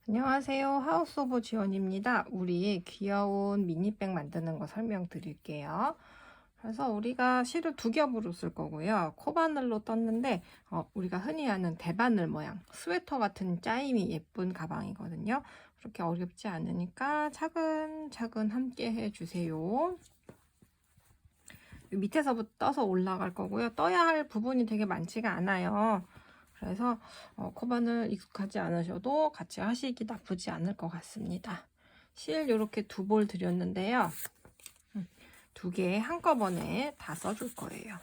안녕하세요. 하우스 오브 지원입니다. 우리 귀여운 미니백 만드는 거 설명드릴게요. 그래서 우리가 실을 두 겹으로 쓸 거고요. 코바늘로 떴는데 우리가 흔히 아는 대바늘 모양, 스웨터 같은 짜임이 예쁜 가방이거든요. 그렇게 어렵지 않으니까 차근차근 함께 해주세요. 밑에서부터 떠서 올라갈 거고요. 떠야 할 부분이 되게 많지가 않아요. 그래서 코바늘 익숙하지 않으셔도 같이 하시기 나쁘지 않을 것 같습니다. 실 이렇게 두 볼 드렸는데요. 두 개 한꺼번에 다 써줄 거예요.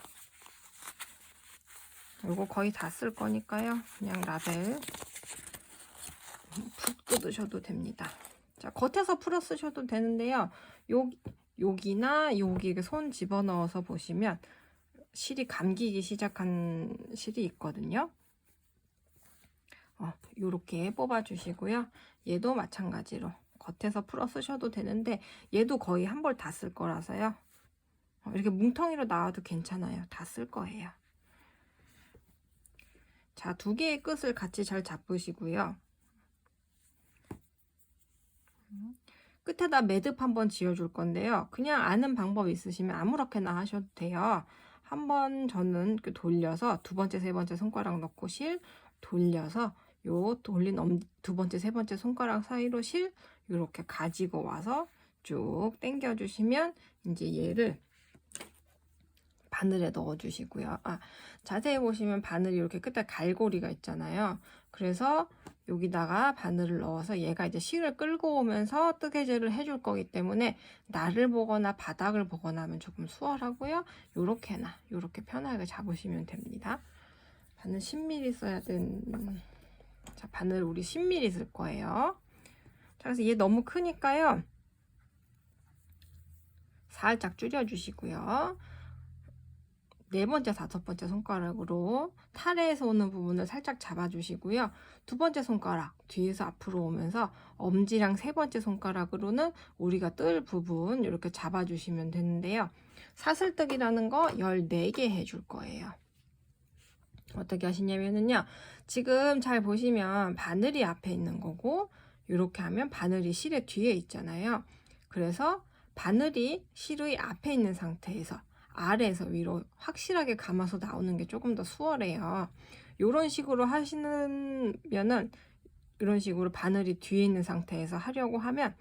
이거 거의 다 쓸 거니까요. 그냥 라벨 푹 뜯으셔도 됩니다. 자, 겉에서 풀어 쓰셔도 되는데요. 여기나 여기 손 집어넣어서 보시면 실이 감기기 시작한 실이 있거든요. 요렇게 뽑아 주시고요. 얘도 마찬가지로 겉에서 풀어 쓰셔도 되는데 얘도 거의 한 벌 다 쓸 거라서요. 이렇게 뭉텅이로 나와도 괜찮아요. 다 쓸 거예요. 자, 두 개의 끝을 같이 잘 잡으시고요. 끝에다 매듭 한번 지어줄 건데요. 그냥 아는 방법 있으시면 아무렇게나 하셔도 돼요. 한번 저는 돌려서 두 번째, 세 번째 손가락 넣고 실 돌려서 요 돌린 두 번째, 세 번째 손가락 사이로 실 이렇게 가지고 와서 쭉 당겨 주시면 이제 얘를 바늘에 넣어 주시고요. 자세히 보시면 바늘이 이렇게 끝에 갈고리가 있잖아요. 그래서 여기다가 바늘을 넣어서 얘가 이제 실을 끌고 오면서 뜨개질을 해줄 거기 때문에 날을 보거나 바닥을 보거나 하면 조금 수월하고요. 요렇게 편하게 잡으시면 됩니다. 바늘 10mm 써야 되는, 자, 바늘 우리 10mm 쓸 거예요. 자, 그래서 얘 너무 크니까요. 살짝 줄여주시고요. 네 번째, 다섯 번째 손가락으로 타래에서 오는 부분을 살짝 잡아주시고요. 두 번째 손가락 뒤에서 앞으로 오면서 엄지랑 세 번째 손가락으로는 우리가 뜰 부분 이렇게 잡아주시면 되는데요. 사슬뜨기라는 거 14개 해줄 거예요. 어떻게 하시냐면요. 지금 잘 보시면 바늘이 앞에 있는 거고 이렇게 하면 바늘이 실의 뒤에 있잖아요. 그래서 바늘이 실의 앞에 있는 상태에서 아래에서 위로 확실하게 감아서 나오는 게 조금 더 수월해요. 이런 식으로 하시면은 이런 식으로 바늘이 뒤에 있는 상태에서 하려고 하면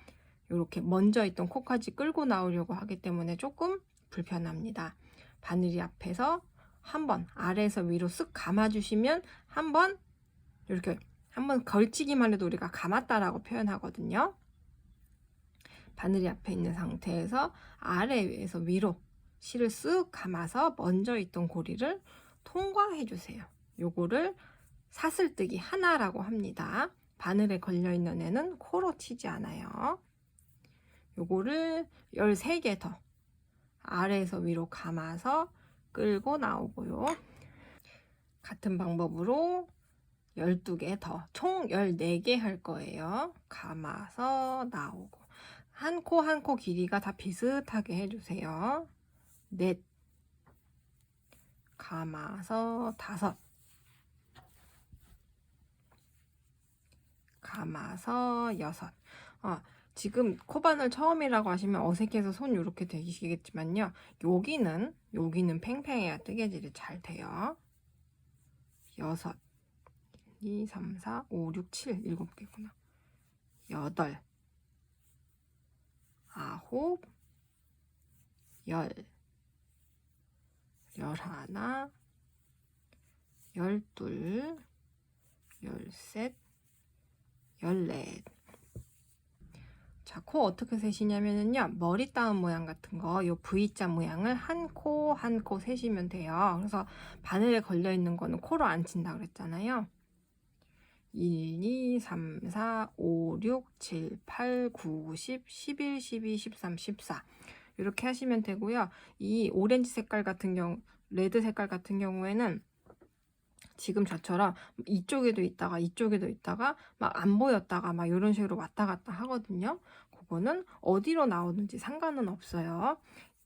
이렇게 먼저 있던 코까지 끌고 나오려고 하기 때문에 조금 불편합니다. 바늘이 앞에서 한번 아래에서 위로 쓱 감아주시면 한번 이렇게 한번 걸치기만 해도 우리가 감았다라고 표현하거든요. 바늘이 앞에 있는 상태에서 아래에서 위로 실을 쓱 감아서 먼저 있던 고리를 통과해 주세요. 요거를 사슬뜨기 하나라고 합니다. 바늘에 걸려있는 애는 코로 치지 않아요. 요거를 13개 더 아래에서 위로 감아서 끌고 나오고요. 같은 방법으로 12개 더, 총 14개 할 거예요. 감아서 나오고 한 코 한 코 길이가 다 비슷하게 해주세요. 넷, 감아서 5, 감아서 6. 지금 코바늘 처음이라고 하시면 어색해서 손 이렇게 되시겠지만요. 여기는 팽팽해야 뜨개질이 잘 돼요. 6, 2, 3, 4, 5, 6, 7, 7개구나. 8, 9, 10, 11, 12, 13, 14. 자, 코 어떻게 세시냐면요. 머리 따은 모양 같은 거, 요 V자 모양을 한 코 한 코 세시면 돼요. 그래서 바늘에 걸려 있는 거는 코로 안 친다 그랬잖아요. 1, 2, 3, 4, 5, 6, 7, 8, 9, 10, 11, 12, 13, 14. 이렇게 하시면 되고요. 이 오렌지 색깔 같은 경우, 레드 색깔 같은 경우에는 지금 저처럼 이쪽에도 있다가 이쪽에도 있다가 막 안 보였다가 막 이런 식으로 왔다 갔다 하거든요. 그거는 어디로 나오는지 상관은 없어요.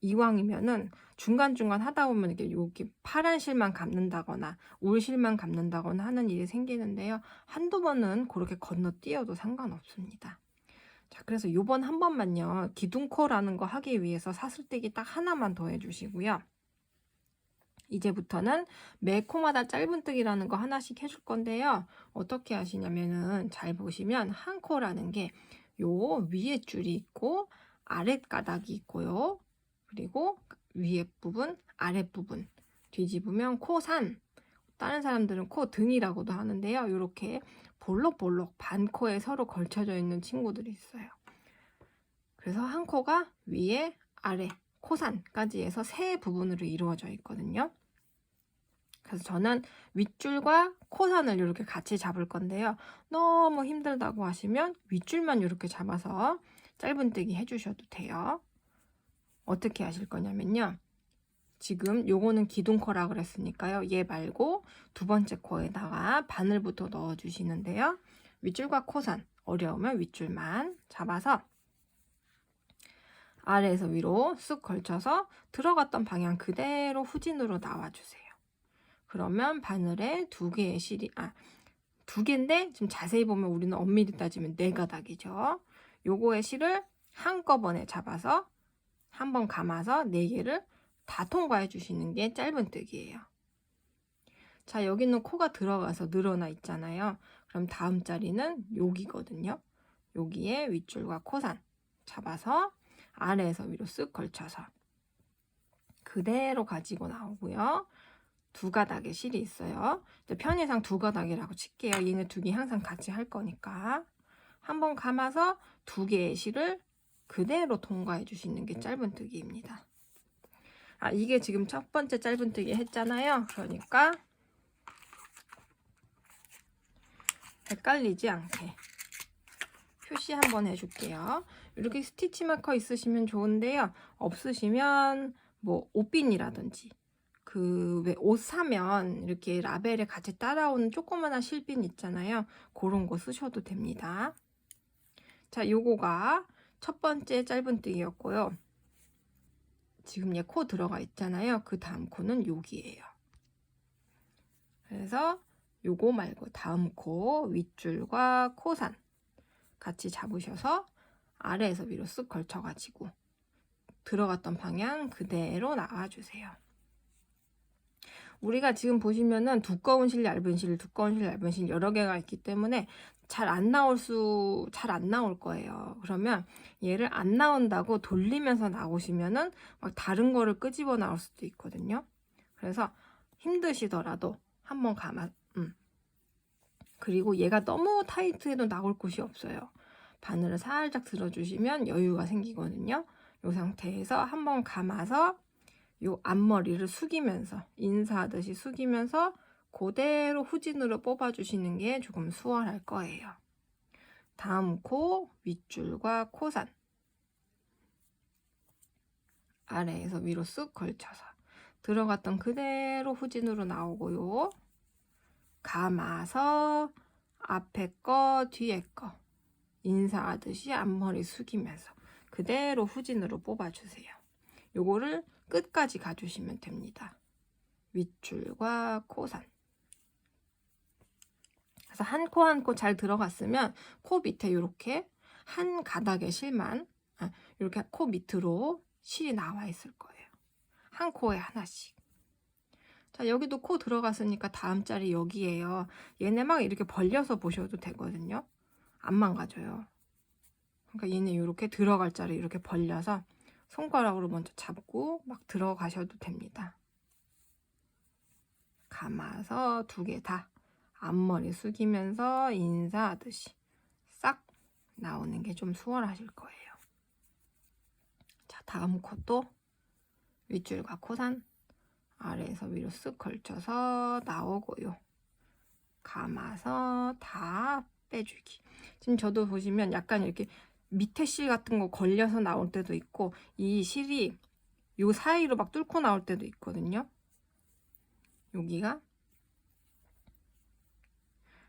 이왕이면은 중간중간 하다 보면 이렇게 여기 파란 실만 감는다거나 올 실만 감는다거나 하는 일이 생기는데요. 한두 번은 그렇게 건너뛰어도 상관없습니다. 자, 그래서 요번 한 번만요. 기둥코라는 거 하기 위해서 사슬뜨기 딱 하나만 더 해주시고요. 이제부터는 매 코마다 짧은뜨기라는 거 하나씩 해줄 건데요. 어떻게 하시냐면은 잘 보시면 한 코라는 게 요 위에 줄이 있고 아랫 가닥이 있고요. 그리고 위에 부분, 아랫 부분 뒤집으면 코산, 다른 사람들은 코 등이라고도 하는데요. 이렇게 볼록볼록 반코에 서로 걸쳐져 있는 친구들이 있어요. 그래서 한 코가 위에, 아래, 코산까지 해서 세 부분으로 이루어져 있거든요. 그래서 저는 윗줄과 코산을 이렇게 같이 잡을 건데요. 너무 힘들다고 하시면 윗줄만 이렇게 잡아서 짧은뜨기 해주셔도 돼요. 어떻게 하실 거냐면요. 지금 요거는 기둥코라 그랬으니까요. 얘 말고 두 번째 코에다가 바늘부터 넣어주시는데요. 윗줄과 코산, 어려우면 윗줄만 잡아서 아래에서 위로 쑥 걸쳐서 들어갔던 방향 그대로 후진으로 나와주세요. 그러면 바늘에 두 개의 실이, 두 개인데 지금 자세히 보면 우리는 엄밀히 따지면 네 가닥이죠. 요거의 실을 한꺼번에 잡아서 한번 감아서 네 개를 다 통과해 주시는 게 짧은뜨기예요. 자, 여기는 코가 들어가서 늘어나 있잖아요. 그럼 다음 자리는 여기거든요. 여기에 윗줄과 코산 잡아서 아래에서 위로 쓱 걸쳐서 그대로 가지고 나오고요. 두 가닥의 실이 있어요. 편의상 두 가닥이라고 칠게요. 얘네 두 개 항상 같이 할 거니까. 한번 감아서 두 개의 실을 그대로 통과해 주시는 게 짧은뜨기입니다. 이게 지금 첫 번째 짧은뜨기 했잖아요. 그러니까 헷갈리지 않게 표시 한번 해줄게요. 이렇게 스티치 마커 있으시면 좋은데요. 없으시면 뭐 옷핀이라든지 그 왜 옷 사면 이렇게 라벨에 같이 따라오는 조그만한 실핀 있잖아요. 그런 거 쓰셔도 됩니다. 자, 요거가 첫 번째 짧은뜨기였고요. 지금 얘 코 들어가 있잖아요. 그 다음 코는 여기예요. 그래서 요거 말고 다음 코 윗줄과 코산 같이 잡으셔서 아래에서 위로 쓱 걸쳐가지고 들어갔던 방향 그대로 나와주세요. 우리가 지금 보시면은 두꺼운 실, 얇은 실, 두꺼운 실, 얇은 실 여러 개가 있기 때문에 잘 안 나올 거예요. 그러면 얘를 안 나온다고 돌리면서 나오시면은 막 다른 거를 끄집어 나올 수도 있거든요. 그래서 힘드시더라도 한번 그리고 얘가 너무 타이트해도 나올 곳이 없어요. 바늘을 살짝 들어주시면 여유가 생기거든요. 이 상태에서 한번 감아서 요 앞머리를 숙이면서 인사하듯이 숙이면서 그대로 후진으로 뽑아주시는 게 조금 수월할 거예요. 다음 코 윗줄과 코산 아래에서 위로 쓱 걸쳐서 들어갔던 그대로 후진으로 나오고요. 감아서 앞에 거 뒤에 거 인사하듯이 앞머리 숙이면서 그대로 후진으로 뽑아주세요. 요거를 끝까지 가주시면 됩니다. 윗줄과 코산. 그래서 한 코 한 코 잘 들어갔으면 코 밑에 이렇게 한 가닥의 실만 이렇게 코 밑으로 실이 나와 있을 거예요. 한 코에 하나씩. 자, 여기도 코 들어갔으니까 다음 자리 여기에요. 얘네 막 이렇게 벌려서 보셔도 되거든요. 안 망가져요. 그러니까 얘네 이렇게 들어갈 자리 이렇게 벌려서 손가락으로 먼저 잡고 막 들어가셔도 됩니다. 감아서 두 개 다 앞머리 숙이면서 인사하듯이 싹 나오는 게 좀 수월하실 거예요. 자, 다음 코도 윗줄과 코산 아래에서 위로 쓱 걸쳐서 나오고요. 감아서 다 빼주기. 지금 저도 보시면 약간 이렇게 밑에 실 같은 거 걸려서 나올 때도 있고 이 실이 요 사이로 막 뚫고 나올 때도 있거든요. 여기가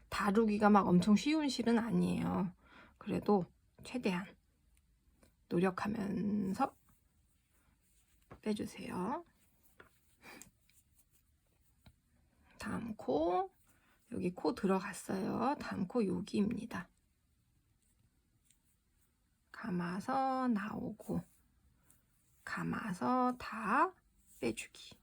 다루기가 막 엄청 쉬운 실은 아니에요. 그래도 최대한 노력하면서 빼주세요. 다음 코, 여기 코 들어갔어요. 다음 코 여기입니다. 감아서 나오고, 감아서 다 빼주기.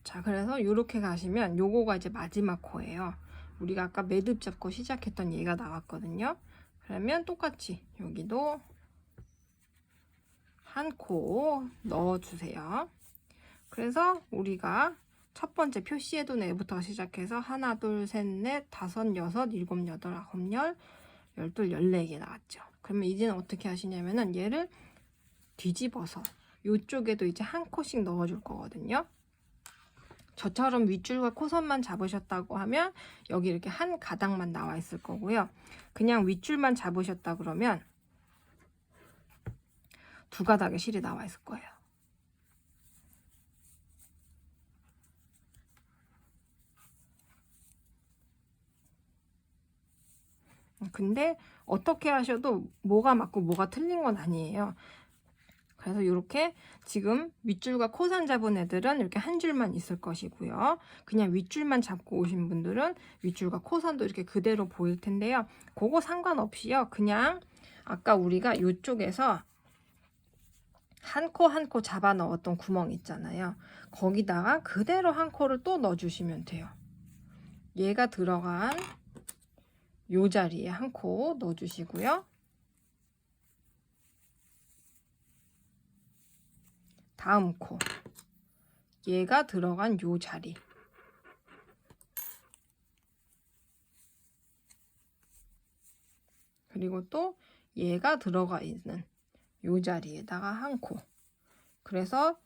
자, 그래서 이렇게 가시면 요거가 이제 마지막 코예요. 우리가 아까 매듭 잡고 시작했던 얘가 나왔거든요. 그러면 똑같이 여기도 한 코 넣어주세요. 그래서 우리가 첫 번째 표시해둔 애부터 시작해서 하나, 둘, 셋, 넷, 다섯, 여섯, 일곱, 여덟, 아홉, 열, 열둘, 14개 나왔죠. 그러면 이제는 어떻게 하시냐면은 얘를 뒤집어서 이쪽에도 이제 한 코씩 넣어줄 거거든요. 저처럼 윗줄과 코선만 잡으셨다고 하면 여기 이렇게 한 가닥만 나와 있을 거고요. 그냥 윗줄만 잡으셨다 그러면 두 가닥의 실이 나와 있을 거예요. 근데 어떻게 하셔도 뭐가 맞고 뭐가 틀린 건 아니에요. 그래서 이렇게 지금 윗줄과 코선 잡은 애들은 이렇게 한 줄만 있을 것이고요. 그냥 윗줄만 잡고 오신 분들은 윗줄과 코선도 이렇게 그대로 보일 텐데요. 그거 상관없이요. 그냥 아까 우리가 이쪽에서 한 코 한 코 잡아 넣었던 구멍 있잖아요. 거기다가 그대로 한 코를 또 넣어주시면 돼요. 얘가 들어간 요 자리에 한 코 넣어주시고요. 다음 코, 얘가 들어간 요 자리, 그리고 또 얘가 들어가 있는 요 자리에다가 한 코. 그래서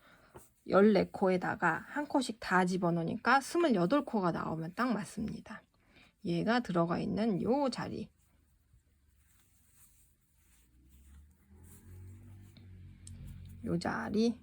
14코에다가 한 코씩 다 집어넣으니까 28코가 나오면 딱 맞습니다. 얘가 들어가 있는 요 자리, 요 자리,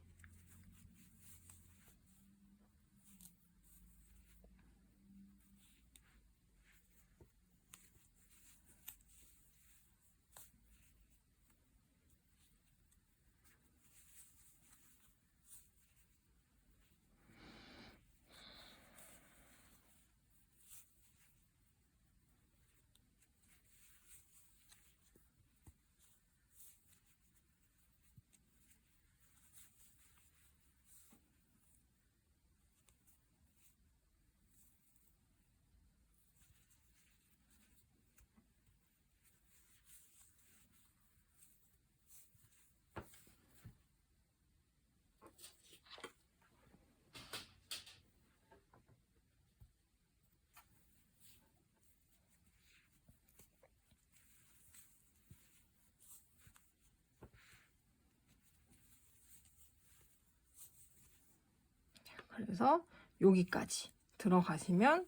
그래서 여기까지 들어가시면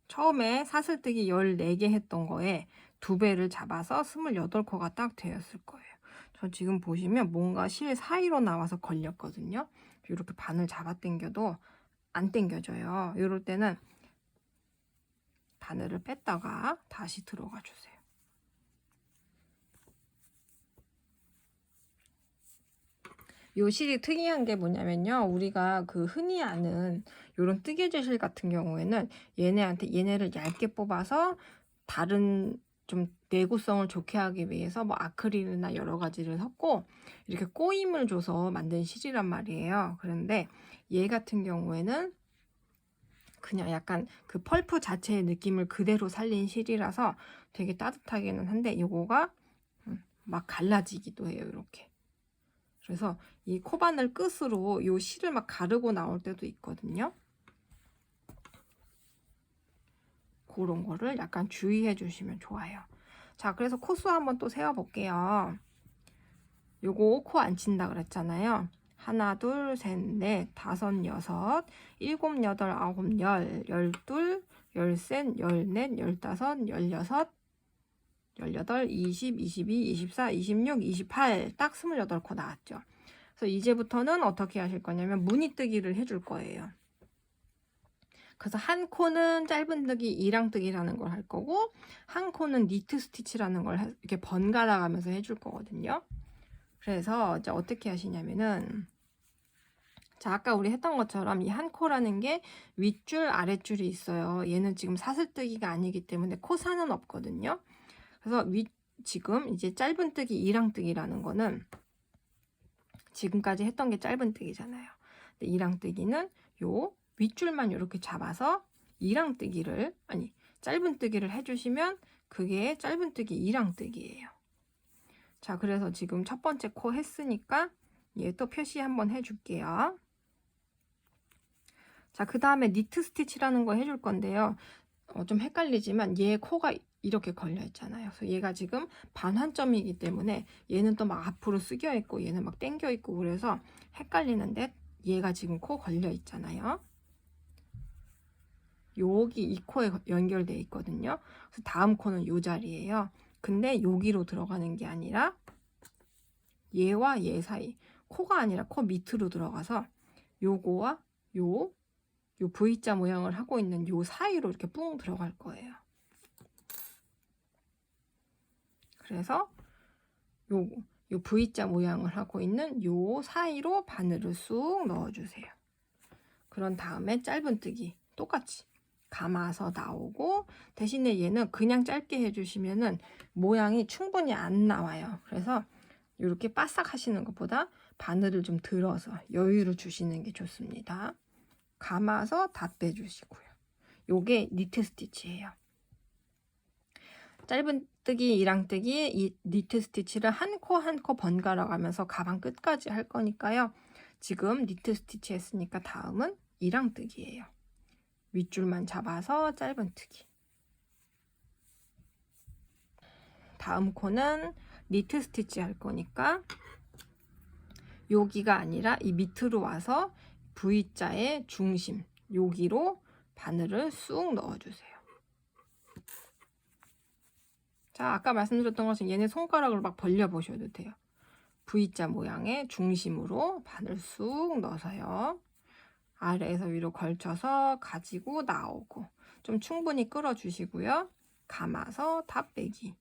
처음에 사슬뜨기 14개 했던 거에 2배를 잡아서 28코가 딱 되었을 거예요. 저 지금 보시면 뭔가 실 사이로 나와서 걸렸거든요. 이렇게 바늘 잡아 당겨도 안 당겨져요. 이럴 때는 바늘을 뺐다가 다시 들어가 주세요. 요 실이 특이한 게 뭐냐면요. 우리가 그 흔히 아는 요런 뜨개질 실 같은 경우에는 얘네를 얇게 뽑아서 다른 좀 내구성을 좋게 하기 위해서 뭐 아크릴이나 여러 가지를 섞고 이렇게 꼬임을 줘서 만든 실이란 말이에요. 그런데 얘 같은 경우에는 그냥 약간 그 펄프 자체의 느낌을 그대로 살린 실이라서 되게 따뜻하기는 한데 요거가 막 갈라지기도 해요. 이렇게. 그래서 이 코바늘 끝으로 이 실을 막 가르고 나올 때도 있거든요. 그런 거를 약간 주의해 주시면 좋아요. 자, 그래서 코수 한번 또 세어볼게요. 요거 코 안 친다 그랬잖아요. 하나, 둘, 셋, 넷, 다섯, 여섯, 일곱, 여덟, 아홉, 열, 열둘, 열셋, 열넷, 열다섯, 열여섯, 열여덟, 20, 22, 24, 26, 28, 딱 28코 나왔죠. 그래서 이제부터는 어떻게 하실 거냐면 무늬뜨기를 해줄 거예요. 그래서 한 코는 짧은뜨기, 이랑뜨기라는 걸 할 거고, 한 코는 니트 스티치라는 걸 이렇게 번갈아 가면서 해줄 거거든요. 그래서 이제 어떻게 하시냐면은, 자, 아까 우리 했던 것처럼 이 한 코라는 게 윗줄, 아랫줄이 있어요. 얘는 지금 사슬뜨기가 아니기 때문에 코사는 없거든요. 그래서 지금 이제 짧은뜨기, 이랑뜨기라는 거는 지금까지 했던 게 짧은뜨기잖아요. 근데 이랑뜨기는 요 윗줄만 이렇게 잡아서 이랑뜨기를, 아니, 짧은뜨기를 해주시면 그게 짧은뜨기, 이랑뜨기예요. 자, 그래서 지금 첫 번째 코 했으니까 얘 또 표시 한번 해줄게요. 자, 그 다음에 니트 스티치라는 거 해줄 건데요. 좀 헷갈리지만 얘 코가 이렇게 걸려 있잖아요. 그래서 얘가 지금 반환점이기 때문에 얘는 또 막 앞으로 숙여 있고 얘는 막 당겨 있고 그래서 헷갈리는데, 얘가 지금 코 걸려 있잖아요. 여기 이 코에 연결돼 있거든요. 그래서 다음 코는 이 자리예요. 근데 여기로 들어가는 게 아니라 얘와 얘 사이, 코가 아니라 코 밑으로 들어가서 요거와 요 V자 모양을 하고 있는 요 사이로 이렇게 뿡 들어갈 거예요. 그래서 요 V자 모양을 하고 있는 요 사이로 바늘을 쑥 넣어주세요. 그런 다음에 짧은뜨기 똑같이 감아서 나오고, 대신에 얘는 그냥 짧게 해주시면은 모양이 충분히 안 나와요. 그래서 이렇게 바싹 하시는 것보다 바늘을 좀 들어서 여유를 주시는 게 좋습니다. 감아서 다 빼주시고요. 요게 니트 스티치예요. 짧은뜨기, 이랑뜨기, 이 니트 스티치를 한 코 한 코 번갈아 가면서 가방 끝까지 할 거니까요. 지금 니트 스티치 했으니까 다음은 이랑뜨기예요. 윗줄만 잡아서 짧은뜨기. 다음 코는 니트 스티치 할 거니까 여기가 아니라 이 밑으로 와서 V자의 중심, 여기로 바늘을 쑥 넣어주세요. 자, 아까 말씀드렸던 것처럼 얘네 손가락을 막 벌려 보셔도 돼요. V자 모양의 중심으로 바늘 쑥 넣어서요. 아래에서 위로 걸쳐서 가지고 나오고, 좀 충분히 끌어주시고요. 감아서 다 빼기.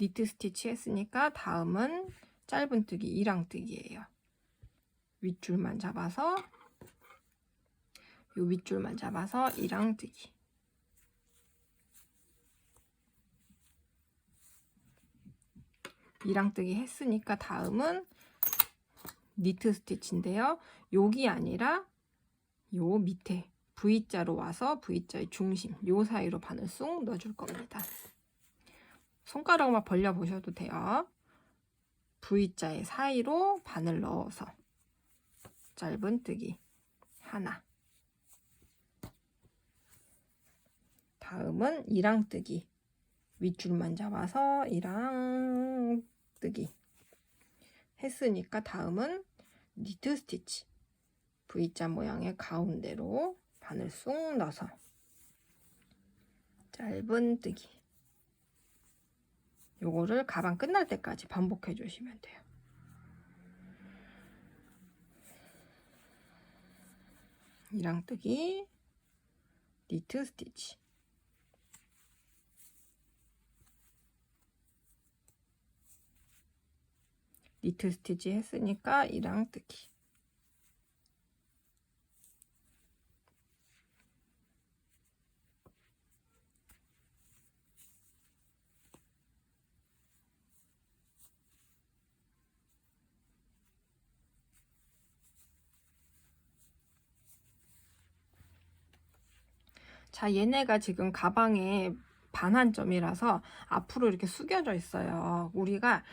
니트 스티치 했으니까 다음은 짧은뜨기, 이랑뜨기예요. 윗줄만 잡아서, 요 윗줄만 잡아서 이랑뜨기. 이랑뜨기 했으니까 다음은 니트 스티치인데요. 여기 아니라 요 밑에 V자로 와서 V자의 중심, 요 사이로 바늘 쑥 넣어줄 겁니다. 손가락만 벌려 보셔도 돼요. V자의 사이로 바늘 넣어서 짧은뜨기 하나. 다음은 이랑뜨기. 윗줄만 잡아서 이랑뜨기 했으니까 다음은 니트 스티치. V자 모양의 가운데로 바늘 쑥 넣어서 짧은뜨기. 요거를 가방 끝날 때까지 반복해 주시면 돼요. 이랑뜨기, 니트 스티치. 니트 스티치 했으니까 이랑뜨기. 자, 얘네가 지금 가방에 반환점이라서 앞으로 이렇게 숙여져 있어요. 우리가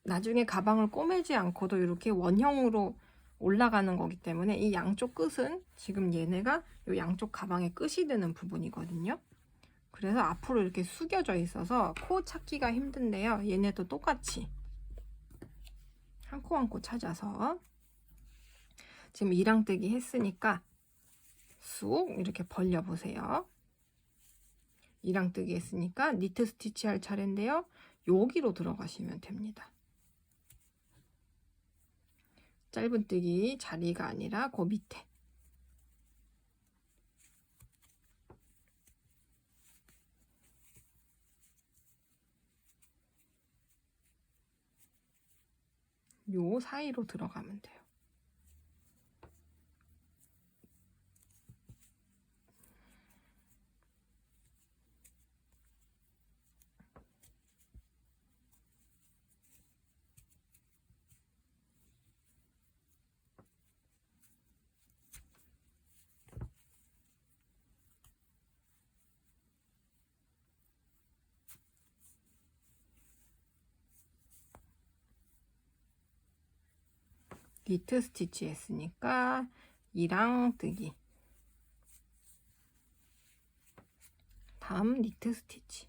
나중에 가방을 꼬매지 않고도 이렇게 원형으로 올라가는 거기 때문에 이 양쪽 끝은 지금 얘네가 이 양쪽 가방의 끝이 되는 부분이거든요. 그래서 앞으로 이렇게 숙여져 있어서 코 찾기가 힘든데요. 얘네도 똑같이 한 코 한 코 찾아서 지금 이랑뜨기 했으니까 쑥 이렇게 벌려 보세요. 이랑뜨기 했으니까 니트 스티치 할 차례인데요. 여기로 들어가시면 됩니다. 짧은뜨기 자리가 아니라 그 밑에. 요 사이로 들어가면 돼요. 니트 스티치 했으니까 이랑뜨기. 다음 니트 스티치.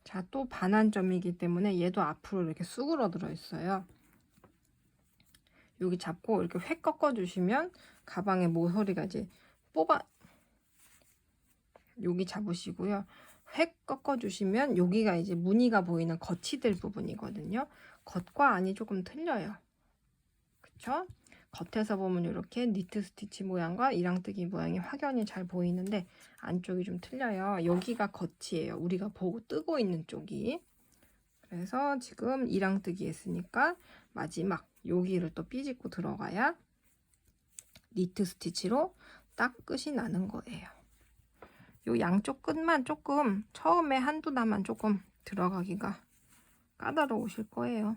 자, 또 반환점이기 때문에 얘도 앞으로 이렇게 쑥으로 있어요. 여기 잡고 이렇게 획 꺾어 주시면 가방의 모서리가 이제 여기 잡으시고요. 획 꺾어 주시면 여기가 이제 무늬가 보이는 겉이 될 부분이거든요. 겉과 안이 조금 틀려요. 그쵸? 겉에서 보면 이렇게 니트 스티치 모양과 이랑뜨기 모양이 확연히 잘 보이는데 안쪽이 좀 틀려요. 여기가 겉이에요. 우리가 보고 뜨고 있는 쪽이. 그래서 지금 이랑뜨기 했으니까 마지막 여기를 또 삐집고 들어가야 니트 스티치로 딱 끝이 나는 거예요. 요 양쪽 끝만 조금 처음에 한두 단만 조금 들어가기가 까다로우실 거예요.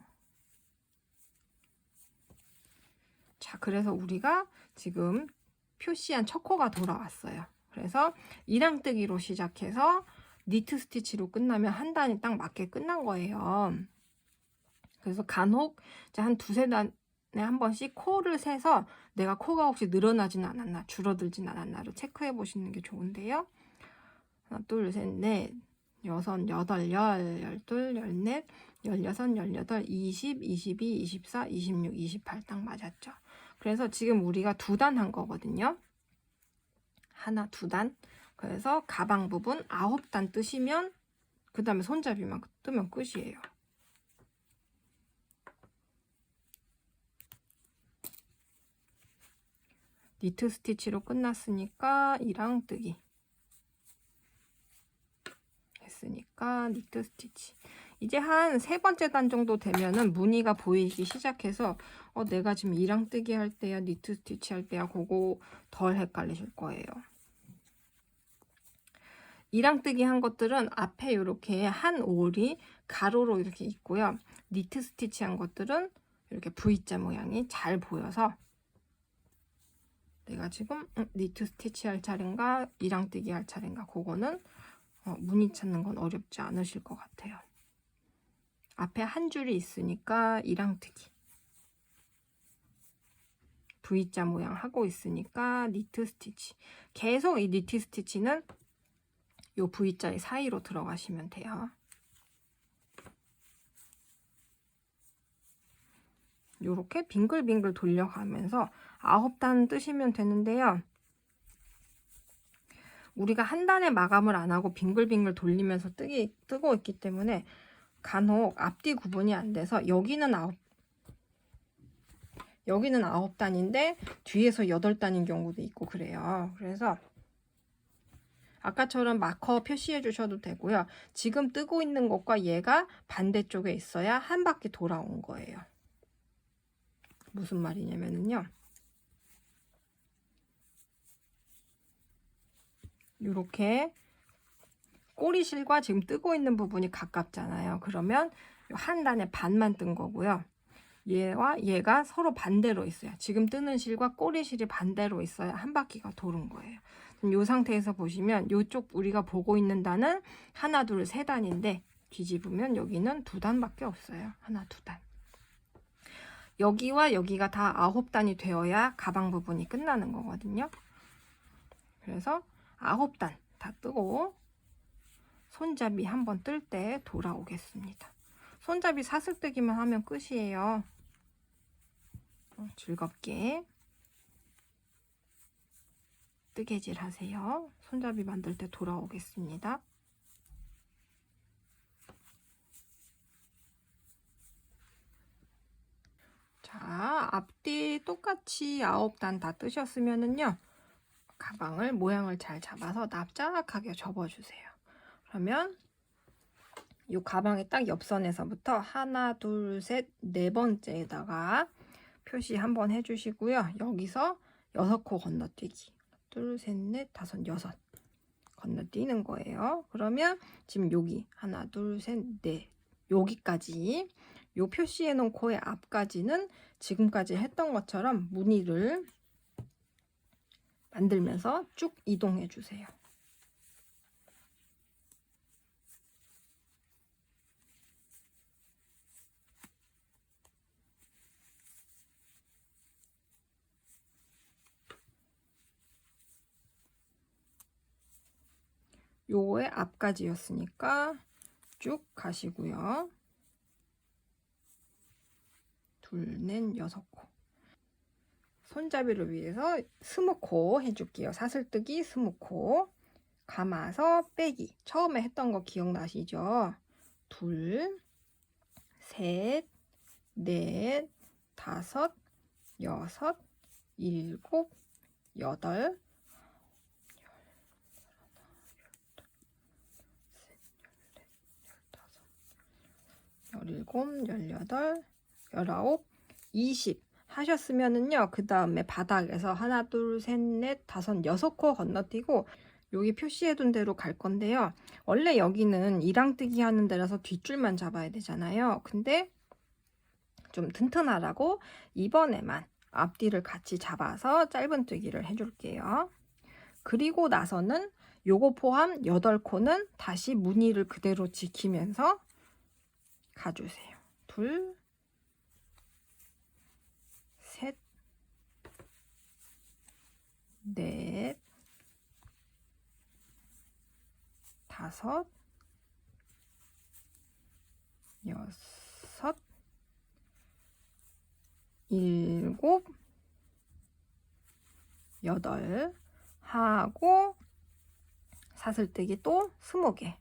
자, 그래서 우리가 지금 표시한 첫 코가 돌아왔어요. 그래서 이랑뜨기로 시작해서 니트 스티치로 끝나면 한 단이 딱 맞게 끝난 거예요. 그래서 간혹 한 두세 단에 한 번씩 코를 세서 내가 코가 혹시 늘어나진 않았나 줄어들진 않았나를 체크해 보시는 게 좋은데요. 하나, 둘, 셋, 넷, 여섯, 여덟, 열둘, 열넷, 열여섯, 열여덟, 20, 22, 24, 26, 28 딱 맞았죠. 그래서 지금 우리가 두 단 한 거거든요. 하나, 두 단. 그래서 가방 부분 9단 뜨시면 그 다음에 손잡이만 뜨면 끝이에요. 니트 스티치로 끝났으니까 이랑뜨기 했으니까 니트 스티치. 이제 한 세 번째 단 정도 되면은 무늬가 보이기 시작해서 내가 지금 이랑뜨기 할 때야 니트 스티치 할 때야 그거 덜 헷갈리실 거예요. 이랑뜨기 한 것들은 앞에 이렇게 한 올이 가로로 이렇게 있고요. 니트 스티치 한 것들은 이렇게 V자 모양이 잘 보여서 내가 지금 니트 스티치 할 차례인가 이랑뜨기 할 차례인가 그거는 무늬 찾는 건 어렵지 않으실 것 같아요. 앞에 한 줄이 있으니까 이랑뜨기, V자 모양 하고 있으니까 니트 스티치. 계속 이 니트 스티치는 요 V자 사이로 들어가시면 돼요. 요렇게 빙글빙글 돌려가면서 9단 뜨시면 되는데요. 우리가 한 단에 마감을 안 하고 빙글빙글 돌리면서 뜨고 있기 때문에 간혹 앞뒤 구분이 안 돼서 여기는 9단인데 뒤에서 8단인 경우도 있고 그래요. 그래서 아까처럼 마커 표시해 주셔도 되고요. 지금 뜨고 있는 것과 얘가 반대쪽에 있어야 한 바퀴 돌아온 거예요. 무슨 말이냐면요. 이렇게 꼬리실과 지금 뜨고 있는 부분이 가깝잖아요. 그러면 한 단에 반만 뜬 거고요. 얘와 얘가 서로 반대로 있어요. 지금 뜨는 실과 꼬리실이 반대로 있어야 한 바퀴가 도는 거예요. 이 상태에서 보시면 이쪽 우리가 보고 있는 단은 하나, 둘, 세 단인데 뒤집으면 여기는 2단밖에 없어요. 하나, 2단. 여기와 여기가 다 9단이 되어야 가방 부분이 끝나는 거거든요. 그래서 9단 다 뜨고 손잡이 한번 뜰 때 돌아오겠습니다. 손잡이 사슬뜨기만 하면 끝이에요. 즐겁게 뜨개질 하세요. 손잡이 만들 때 돌아오겠습니다. 자, 앞뒤 똑같이 9단 다 뜨셨으면은요. 가방을 모양을 잘 잡아서 납작하게 접어주세요. 그러면 이 가방의 딱 옆선에서부터 하나, 둘, 셋, 네 번째에다가 표시 한번 해주시고요. 여기서 6코 건너뛰기. 둘, 셋, 넷, 다섯, 여섯 건너뛰는 거예요. 그러면 지금 여기 하나, 둘, 셋, 넷 여기까지 요 표시해 놓은 코의 앞까지는 지금까지 했던 것처럼 무늬를 만들면서 쭉 이동해 주세요. 요거의 앞까지였으니까 쭉 가시고요. 둘, 넷, 6코. 손잡이를 위해서 스무코 해줄게요. 사슬뜨기 스무코. 감아서 빼기. 처음에 했던 거 기억나시죠? 둘, 셋, 넷, 다섯, 여섯, 일곱, 여덟, 17, 18, 19, 20 하셨으면은요. 그 다음에 바닥에서 하나, 둘, 셋, 넷, 다섯, 6코 건너뛰고 여기 표시해둔 대로 갈 건데요. 원래 여기는 이랑뜨기 하는 데라서 뒷줄만 잡아야 되잖아요. 근데 좀 튼튼하라고 이번에만 앞뒤를 같이 잡아서 짧은뜨기를 해줄게요. 그리고 나서는 요거 포함 8코는 다시 무늬를 그대로 지키면서 가주세요. 둘, 셋, 넷, 다섯, 여섯, 일곱, 여덟 하고 사슬뜨기 또 20개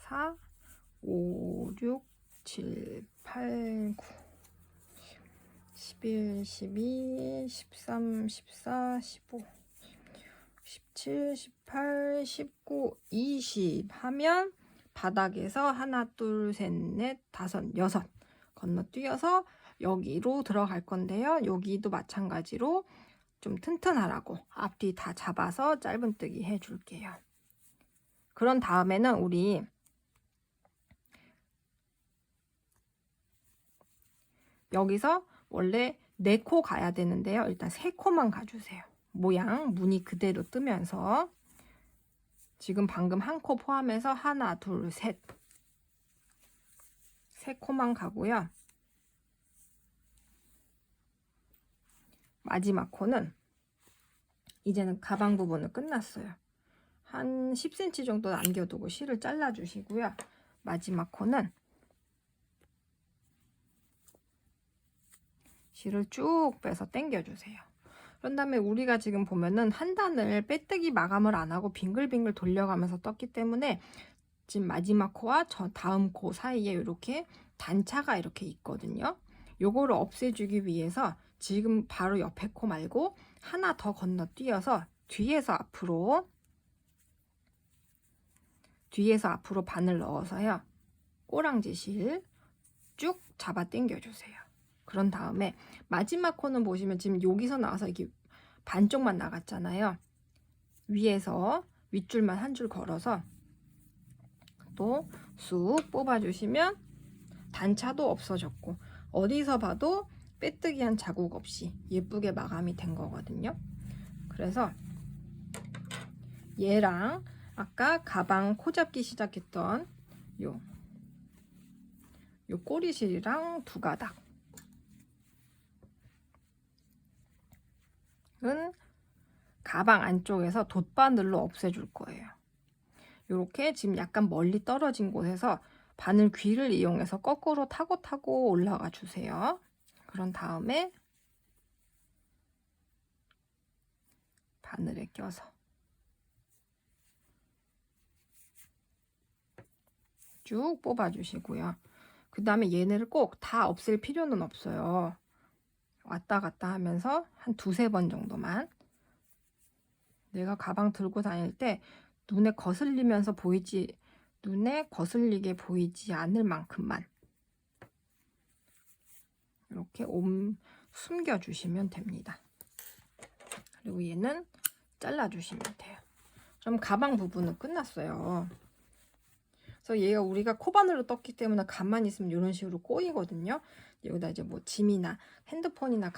4, 5, 6, 7, 8, 9 11, 12, 13, 14, 15 17, 18, 19, 20 하면 바닥에서 하나, 둘, 셋, 넷, 다섯, 6 건너뛰어서 여기로 들어갈 건데요. 여기도 마찬가지로 좀 튼튼하라고 앞뒤 다 잡아서 짧은뜨기 해줄게요. 그런 다음에는 우리 여기서 원래 4코 가야 되는데요. 일단 3코만 가주세요. 모양 무늬 그대로 뜨면서 지금 방금 한 코 포함해서 하나, 둘, 3코만 가고요. 마지막 코는 이제는 가방 부분은 끝났어요. 한 10cm 정도 남겨두고 실을 잘라주시고요. 마지막 코는 실을 쭉 빼서 당겨주세요. 그런 다음에 우리가 지금 보면은 한 단을 빼뜨기 마감을 안 하고 빙글빙글 돌려가면서 떴기 때문에 지금 마지막 코와 저 다음 코 사이에 이렇게 단차가 이렇게 있거든요. 요거를 없애주기 위해서 지금 바로 옆에 코 말고 하나 더 건너뛰어서 뒤에서 앞으로 반을 넣어서요. 꼬랑지 실 쭉 잡아 당겨 주세요. 그런 다음에 마지막 코는 보시면 지금 여기서 나와서 이게 반쪽만 나갔잖아요. 위에서 윗줄만 한 줄 걸어서 또 쑥 뽑아주시면 단차도 없어졌고 어디서 봐도 빼뜨기한 자국 없이 예쁘게 마감이 된 거거든요. 그래서 얘랑 아까 가방 코 잡기 시작했던 요 꼬리실이랑 두 가닥은 가방 안쪽에서 돗바늘로 없애줄 거예요. 이렇게 지금 약간 멀리 떨어진 곳에서 바늘 귀를 이용해서 거꾸로 타고 올라가 주세요. 그런 다음에 바늘에 껴서 쭉 뽑아 주시고요. 그 다음에 얘네를 꼭 다 없앨 필요는 없어요. 왔다 갔다 하면서 한 두세 번 정도만 내가 가방 들고 다닐 때 눈에 거슬리게 보이지 않을 만큼만 이렇게 숨겨 주시면 됩니다. 그리고 얘는 잘라 주시면 돼요. 그럼 가방 부분은 끝났어요. 그래서 얘가 우리가 코바늘로 떴기 때문에 가만히 있으면 이런 식으로 꼬이거든요. 여기다 이제 뭐 짐이나 핸드폰이나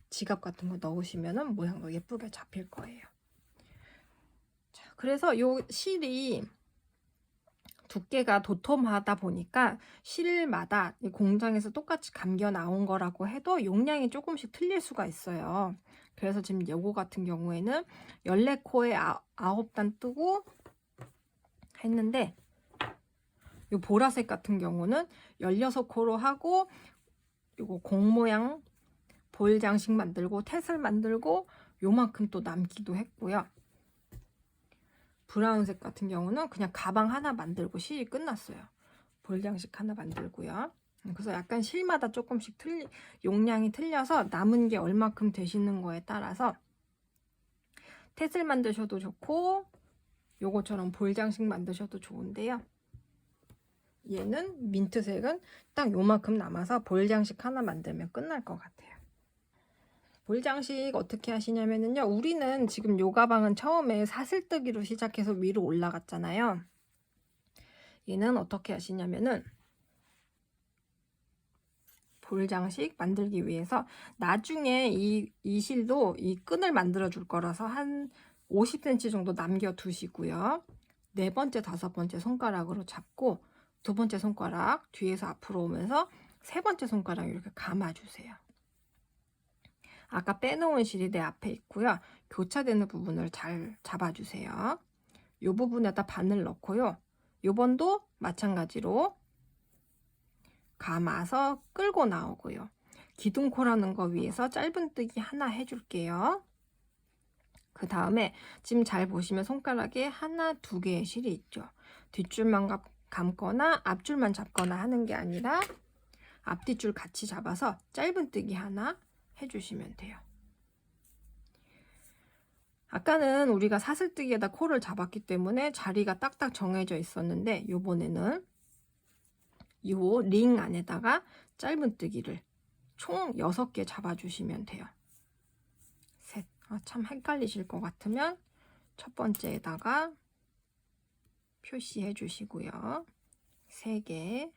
지갑 같은 거 넣으시면은 모양도 예쁘게 잡힐 거예요. 자, 그래서 요 실이 두께가 도톰하다 보니까 실마다 공장에서 똑같이 감겨 나온 거라고 해도 용량이 조금씩 틀릴 수가 있어요. 그래서 지금 요거 같은 경우에는 14코에 9단 뜨고 했는데 요 보라색 같은 경우는 16코로 하고 요거 공 모양 볼 장식 만들고 태슬 만들고 요만큼 또 남기도 했고요. 브라운색 같은 경우는 그냥 가방 하나 만들고 실이 끝났어요. 볼 장식 하나 만들고요. 그래서 약간 실마다 조금씩 용량이 틀려서 남은 게 얼마큼 되시는 거에 따라서 태슬 만드셔도 좋고 요거처럼 볼 장식 만드셔도 좋은데요. 얘는 민트색은 딱 요만큼 남아서 볼 장식 하나 만들면 끝날 것 같아요. 볼 장식 어떻게 하시냐면요. 우리는 지금 요 가방은 처음에 사슬뜨기로 시작해서 위로 올라갔잖아요. 얘는 어떻게 하시냐면은 볼 장식 만들기 위해서 나중에 이 실도 이 끈을 만들어 줄 거라서 한 50cm 정도 남겨 두시고요. 네 번째, 다섯 번째 손가락으로 잡고 두 번째 손가락 뒤에서 앞으로 오면서 세 번째 손가락 이렇게 감아주세요. 아까 빼놓은 실이 내 앞에 있고요. 교차되는 부분을 잘 잡아주세요. 이 부분에다 바늘 넣고요. 요번도 마찬가지로 감아서 끌고 나오고요. 기둥코라는 거 위에서 짧은뜨기 하나 해줄게요. 그 다음에 지금 잘 보시면 손가락에 하나, 두 개의 실이 있죠. 뒷줄만 감거나 앞줄만 잡거나 하는 게 아니라 앞뒤줄 같이 잡아서 짧은뜨기 하나 해주시면 돼요. 아까는 우리가 사슬뜨기에다 코를 잡았기 때문에 자리가 딱딱 정해져 있었는데 요번에는 요 링 안에다가 짧은뜨기를 총 6개 잡아주시면 돼요. 셋. 참 헷갈리실 것 같으면 첫 번째에다가 표시해 주시고요. 3개,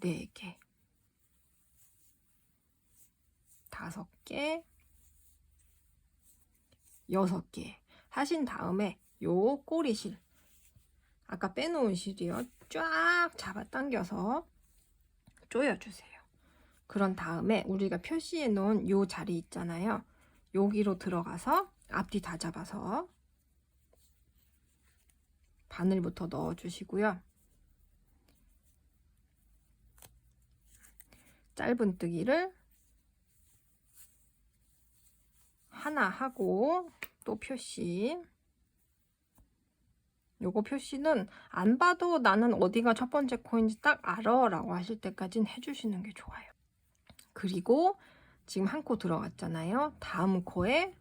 4개, 5개, 6개 하신 다음에 요 꼬리실 아까 빼놓은 실이요 쫙 잡아 당겨서 조여주세요. 그런 다음에 우리가 표시해 놓은 요 자리 있잖아요. 여기로 들어가서 앞뒤 다 잡아서 바늘부터 넣어 주시고요. 짧은뜨기를 하나 하고 또 표시. 요거 표시는 안 봐도 나는 어디가 첫 번째 코인지 딱 알아 라고 하실 때까지는 해주시는 게 좋아요. 그리고 지금 한 코 들어갔잖아요. 다음 코에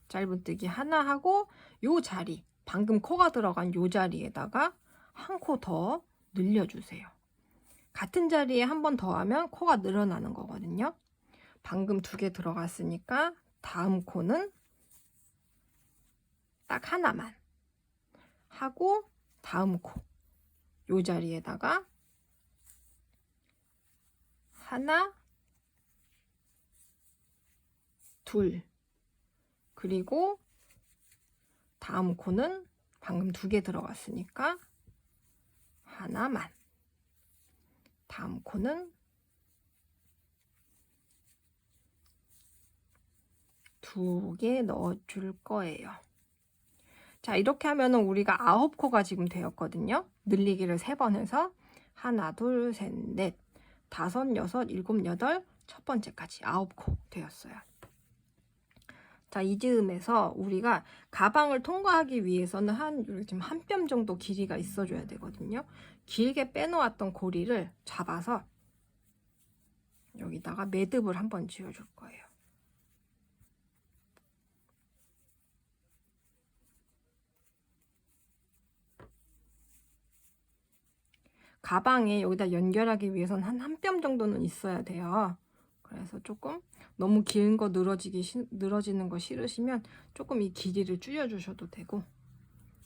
짧은뜨기 하나 하고 요 자리, 방금 코가 들어간 요 자리에다가 한 코 더 늘려주세요. 같은 자리에 한 번 더 하면 코가 늘어나는 거거든요. 방금 2개 들어갔으니까 다음 코는 딱 하나만 하고 다음 코 요 자리에다가 하나, 둘, 그리고 다음 코는 방금 2개 들어갔으니까 하나만, 다음 코는 2개 넣어줄 거예요. 자, 이렇게 하면은 우리가 9코가 지금 되었거든요. 늘리기를 3번 해서 하나, 둘, 셋, 넷, 다섯, 여섯, 일곱, 여덟, 첫 번째까지 9코 되었어요. 자, 이 즈음에서 우리가 가방을 통과하기 위해서는 지금 한 뼘 정도 길이가 있어줘야 되거든요. 길게 빼놓았던 고리를 잡아서 여기다가 매듭을 한번 지어줄 거예요. 가방에 여기다 연결하기 위해서는 한 뼘 정도는 있어야 돼요. 그래서 조금 너무 긴 거 늘어지는 거 싫으시면 조금 이 길이를 줄여주셔도 되고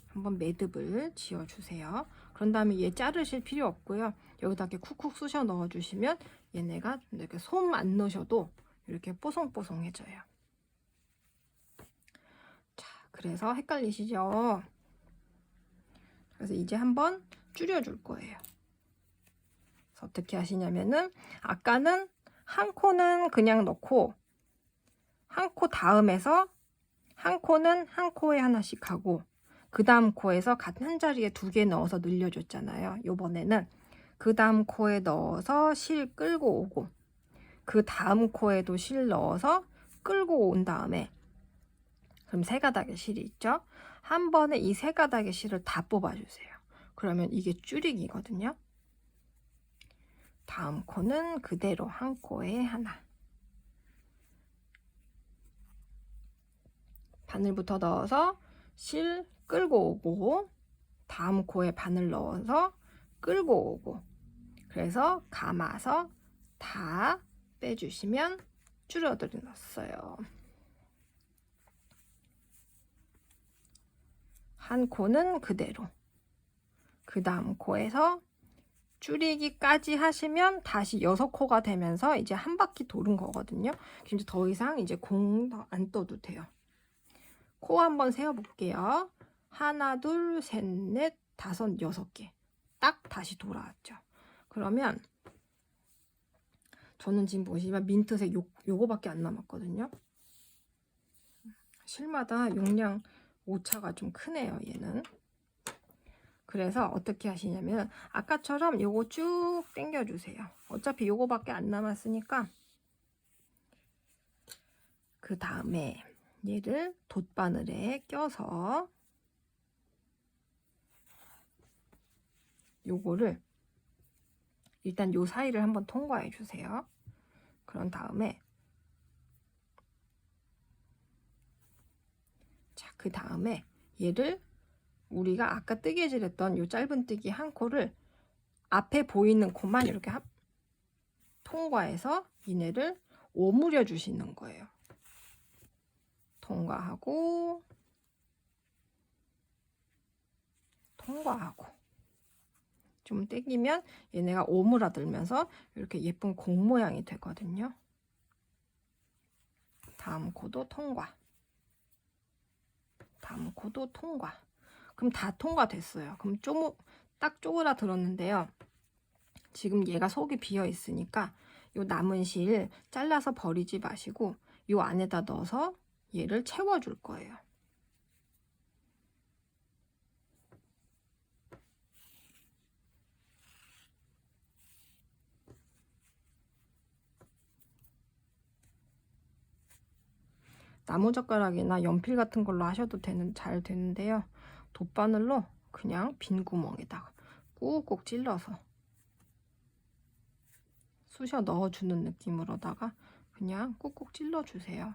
한번 매듭을 지어주세요. 그런 다음에 얘 자르실 필요 없고요. 여기다 이렇게 쿡쿡 쑤셔 넣어주시면 얘네가 좀 이렇게 솜 안 넣으셔도 이렇게 뽀송뽀송해져요. 자, 그래서 헷갈리시죠? 그래서 이제 한번 줄여줄 거예요. 그래서 어떻게 하시냐면은 아까는 한 코는 그냥 넣고 한 코 다음에서 한 코는 한 코에 하나씩 하고 그 다음 코에서 같은 자리에 2개 넣어서 늘려줬잖아요. 요번에는 그 다음 코에 넣어서 실 끌고 오고 그 다음 코에도 실 넣어서 끌고 온 다음에 그럼 3가닥의 실이 있죠. 한 번에 이 3가닥의 실을 다 뽑아주세요. 그러면 이게 줄이기거든요. 다음 코는 그대로 한 코에 하나. 바늘부터 넣어서 실 끌고 오고 다음 코에 바늘 넣어서 끌고 오고 그래서 감아서 다 빼주시면 줄어들었어요. 한 코는 그대로 그 다음 코에서 줄이기까지 하시면 다시 6코가 되면서 이제 한 바퀴 도는 거거든요. 이제 더 이상 이제 공 안 떠도 돼요. 코 한번 세어 볼게요. 하나, 둘, 셋, 넷, 다섯, 6개. 딱 다시 돌아왔죠. 그러면 저는 지금 보시면 민트색 요거밖에 안 남았거든요. 실마다 용량 오차가 좀 크네요, 얘는. 그래서 어떻게 하시냐면 아까처럼 요거 쭉 당겨주세요. 어차피 요거밖에 안 남았으니까 그 다음에 얘를 돗바늘에 껴서 요거를 일단 요 사이를 한번 통과해 주세요. 그런 다음에 자, 그 다음에 얘를 우리가 아까 뜨개질했던 요 짧은뜨기 한 코를 앞에 보이는 코만 이렇게 통과해서 얘네를 오므려 주시는 거예요. 통과하고 통과하고 좀 당기면 얘네가 오므라들면서 이렇게 예쁜 공 모양이 되거든요. 다음 코도 통과. 다음 코도 통과. 그럼 다 통과됐어요. 그럼 딱 쪼그라들었는데요. 지금 얘가 속이 비어 있으니까 요 남은 실 잘라서 버리지 마시고 요 안에다 넣어서 얘를 채워줄 거예요. 나무젓가락이나 연필 같은 걸로 하셔도 잘 되는데요. 돗바늘로 그냥 빈 구멍에다가 꾹꾹 찔러서 쑤셔 넣어주는 느낌으로다가 그냥 꾹꾹 찔러주세요.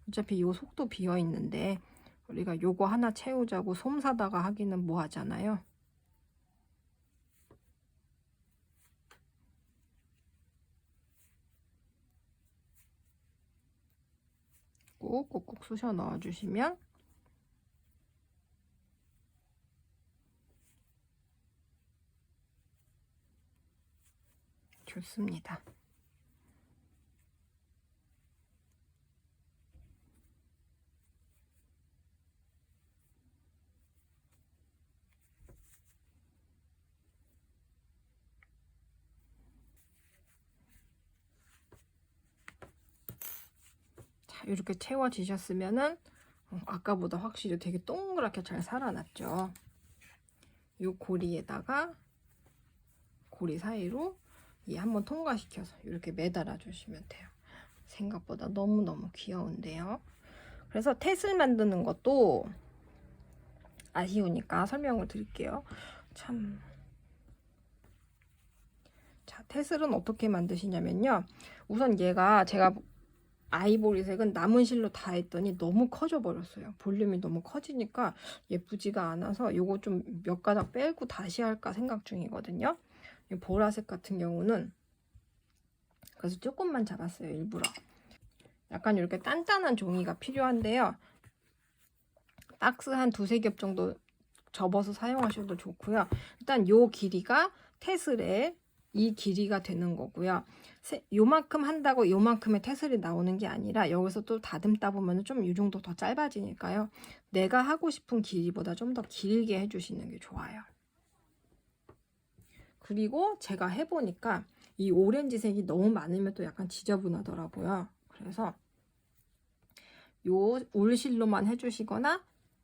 어차피 요 속도 비어 있는데 우리가 요거 하나 채우자고 솜 사다가 하기는 뭐 하잖아요. 꾹꾹꾹 쑤셔 넣어주시면 좋습니다. 자, 이렇게 채워지셨으면은 아까보다 확실히 되게 동그랗게 잘 살아났죠. 요 고리에다가 고리 사이로 이 한번 통과시켜서 이렇게 매달아 주시면 돼요. 생각보다 너무너무 귀여운데요. 그래서 텟을 만드는 것도 아쉬우니까 설명을 드릴게요. 참. 자, 텟은 어떻게 만드시냐면요. 우선 얘가 제가 아이보리색은 남은 실로 다 했더니 너무 커져 버렸어요. 볼륨이 너무 커지니까 예쁘지가 않아서 요거 좀 몇 가닥 빼고 다시 할까 생각 중이거든요. 이 보라색 같은 경우는 그래서 조금만 잡았어요, 일부러. 약간 이렇게 단단한 종이가 필요한데요. 박스 한 두세 겹 정도 접어서 사용하셔도 좋고요. 일단 요 길이가 테슬의 이 길이가 되는 거고요. 요만큼 한다고 요만큼의 테슬이 나오는 게 아니라 여기서 또 다듬다 보면 좀 이 정도 더 짧아지니까요. 내가 하고 싶은 길이보다 좀 더 길게 해주시는 게 좋아요. 그리고 제가 해보니까 이 오렌지색이 너무 많으면 또 약간 지저분하더라고요. 그래서 요 올실로만 해주시거나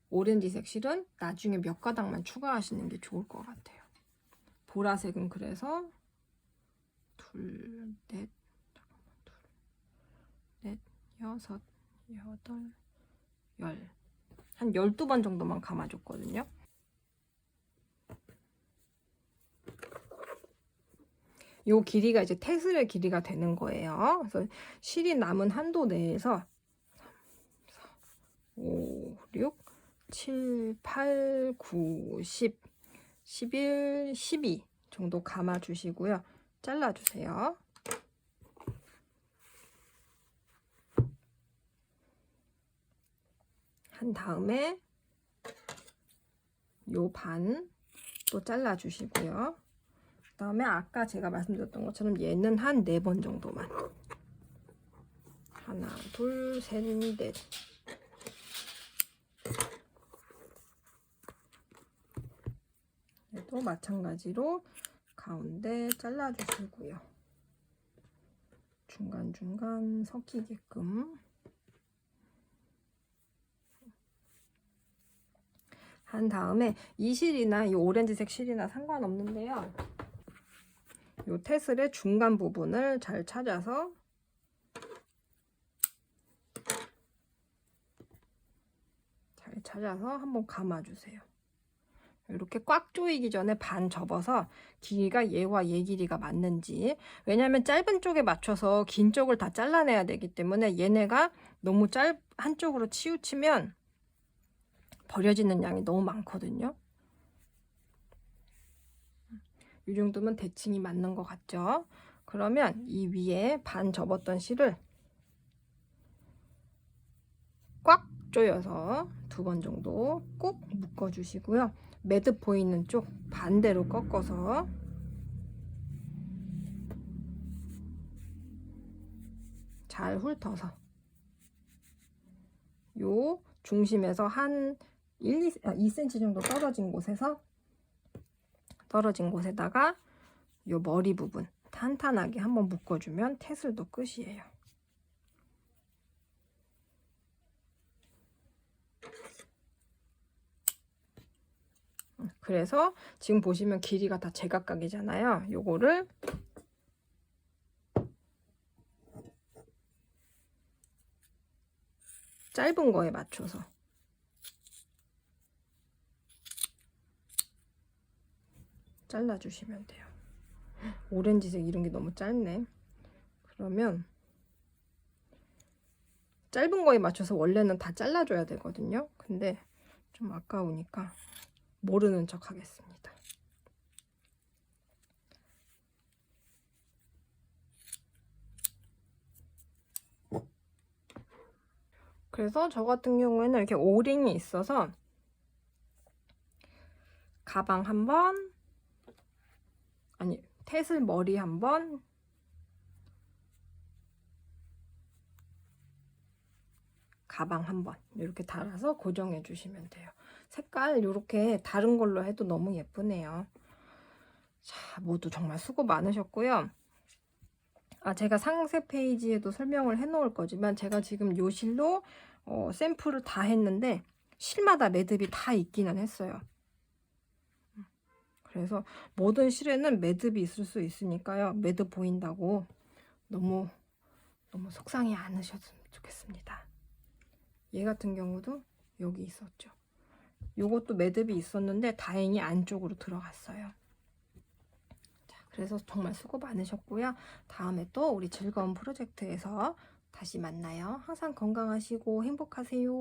오렌지색 실은 나중에 몇 가닥만 추가하시는 게 좋을 것 같아요. 보라색은 그래서 둘, 넷, 여섯, 여덟, 열. 한 12번 정도만 감아줬거든요. 요 길이가 이제 테슬의 길이가 되는 거예요. 그래서 실이 남은 한도 내에서 5, 6, 7, 8, 9, 10, 11, 12 정도 감아주시고요. 잘라주세요. 한 다음에 요 반 또 잘라주시고요. 그 다음에 아까 제가 말씀드렸던 것처럼 얘는 한 4번 정도만. 하나, 둘, 셋, 넷. 얘도 마찬가지로 가운데 잘라주시고요. 중간중간 섞이게끔 한 다음에 이 실이나 이 오렌지색 실이나 상관없는데요. 이 테슬의 중간 부분을 잘 찾아서 한번 감아주세요. 이렇게 꽉 조이기 전에 반 접어서 길이가 얘와 얘 길이가 맞는지, 왜냐하면 짧은 쪽에 맞춰서 긴 쪽을 다 잘라내야 되기 때문에 얘네가 너무 한쪽으로 치우치면 버려지는 양이 너무 많거든요. 이 정도면 대칭이 맞는 것 같죠? 그러면 이 위에 반 접었던 실을 꽉 조여서 2번 정도 꼭 묶어주시고요. 매듭 보이는 쪽 반대로 꺾어서 잘 훑어서 요 중심에서 한 2cm 정도 떨어진 곳에서 떨어진 곳에다가 요 머리 부분 탄탄하게 한번 묶어주면 태슬도 끝이에요. 그래서 지금 보시면 길이가 다 제각각이잖아요. 요거를 짧은 거에 맞춰서 잘라주시면 돼요. 오렌지색 이런 게 너무 짧네. 그러면 짧은 거에 맞춰서 원래는 다 잘라줘야 되거든요. 근데 좀 아까우니까 모르는 척 하겠습니다. 그래서 저 같은 경우에는 이렇게 오링이 있어서 가방 한 번, 아니 태슬 머리 한 번, 가방 한 번 이렇게 달아서 고정해 주시면 돼요. 색깔 이렇게 다른 걸로 해도 너무 예쁘네요. 자, 모두 정말 수고 많으셨고요. 제가 상세 페이지에도 설명을 해 놓을 거지만 제가 지금 요 실로 샘플을 다 했는데 실마다 매듭이 다 있기는 했어요. 그래서 모든 실에는 매듭이 있을 수 있으니까요. 매듭 보인다고 너무 속상해 않으셨으면 좋겠습니다. 얘 같은 경우도 여기 있었죠. 요것도 매듭이 있었는데 다행히 안쪽으로 들어갔어요. 자, 그래서 정말 수고 많으셨고요. 다음에 또 우리 즐거운 프로젝트에서 다시 만나요. 항상 건강하시고 행복하세요.